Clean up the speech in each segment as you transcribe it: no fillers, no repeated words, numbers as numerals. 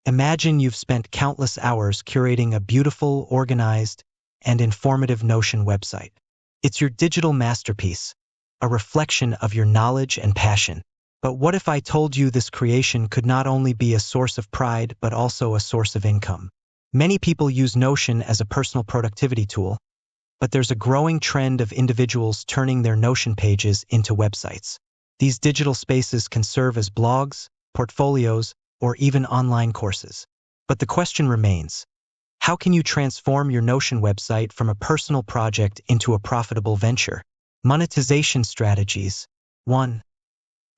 Imagine you've spent countless hours curating a beautiful, organized, and informative Notion website. It's your digital masterpiece, a reflection of your knowledge and passion. But what if I told you this creation could not only be a source of pride, but also a source of income? Many people use Notion as a personal productivity tool, but there's a growing trend of individuals turning their Notion pages into websites. These digital spaces can serve as blogs, portfolios, or even online courses. But the question remains, how can you transform your Notion website from a personal project into a profitable venture? Monetization strategies. 1.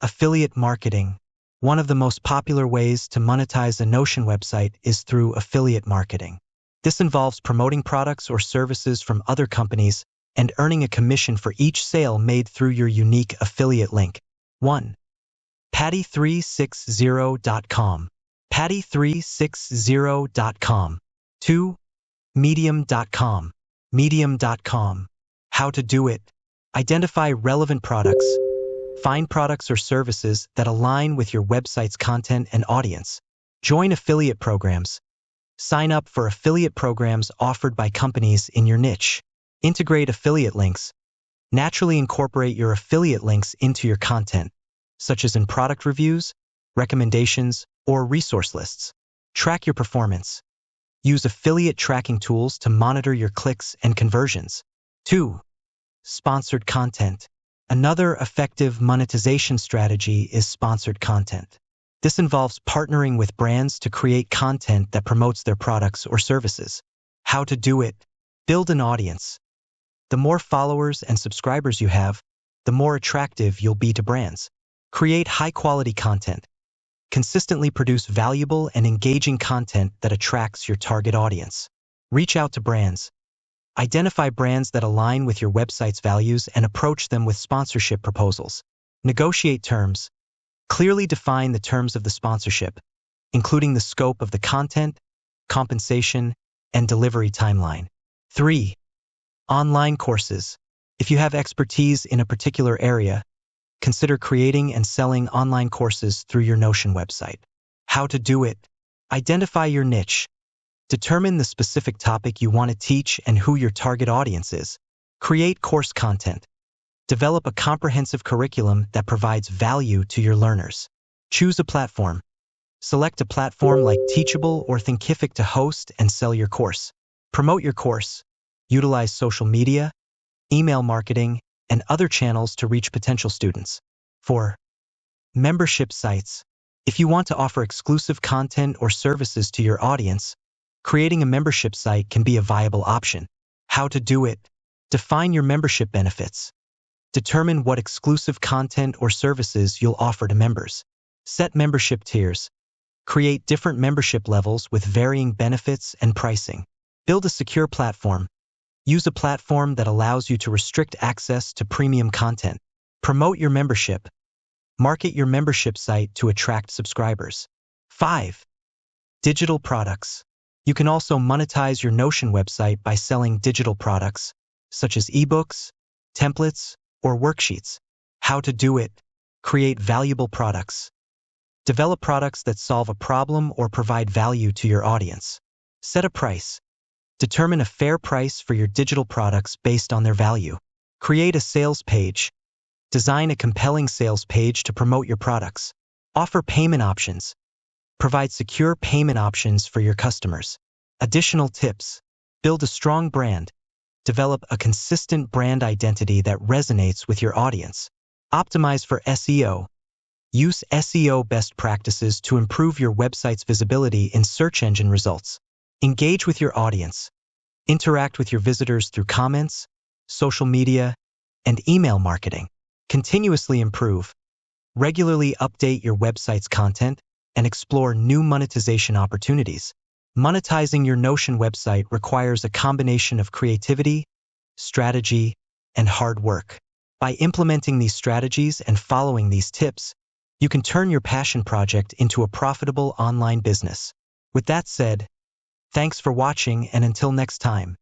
Affiliate marketing. One of the most popular ways to monetize a Notion website is through affiliate marketing. This involves promoting products or services from other companies and earning a commission for each sale made through your unique affiliate link. 1. Patty360.com. Patty360.com. 2. Medium.com. Medium.com. How to do it. Identify relevant products. Find products or services that align with your website's content and audience. Join affiliate programs. Sign up for affiliate programs offered by companies in your niche. Integrate affiliate links. Naturally incorporate your affiliate links into your content, such as in product reviews, recommendations, or resource lists. Track your performance. Use affiliate tracking tools to monitor your clicks and conversions. 2. Sponsored content. Another effective monetization strategy is sponsored content. This involves partnering with brands to create content that promotes their products or services. How to do it. Build an audience. The more followers and subscribers you have, the more attractive you'll be to brands. Create high-quality content. Consistently produce valuable and engaging content that attracts your target audience. Reach out to brands. Identify brands that align with your website's values and approach them with sponsorship proposals. Negotiate terms. Clearly define the terms of the sponsorship, including the scope of the content, compensation, and delivery timeline. 3. Online courses. If you have expertise in a particular area, consider creating and selling online courses through your Notion website. How to do it. Identify your niche. Determine the specific topic you want to teach and who your target audience is. Create course content. Develop a comprehensive curriculum that provides value to your learners. Choose a platform. Select a platform like Teachable or Thinkific to host and sell your course. Promote your course. Utilize social media, email marketing, and other channels to reach potential students. 4. Membership sites. If you want to offer exclusive content or services to your audience, creating a membership site can be a viable option. How to do it. Define your membership benefits. Determine what exclusive content or services you'll offer to members. Set membership tiers. Create different membership levels with varying benefits and pricing. Build a secure platform. Use a platform that allows you to restrict access to premium content. Promote your membership. Market your membership site to attract subscribers. 5. Digital products. You can also monetize your Notion website by selling digital products, such as ebooks, templates, or worksheets. How to do it. Create valuable products. Develop products that solve a problem or provide value to your audience. Set a price. Determine a fair price for your digital products based on their value. Create a sales page. Design a compelling sales page to promote your products. Offer payment options. Provide secure payment options for your customers. Additional tips. Build a strong brand. Develop a consistent brand identity that resonates with your audience. Optimize for SEO. Use SEO best practices to improve your website's visibility in search engine results. Engage with your audience. Interact with your visitors through comments, social media, and email marketing. Continuously improve. Regularly update your website's content and explore new monetization opportunities. Monetizing your Notion website requires a combination of creativity, strategy, and hard work. By implementing these strategies and following these tips, you can turn your passion project into a profitable online business. With that said, thanks for watching, and until next time.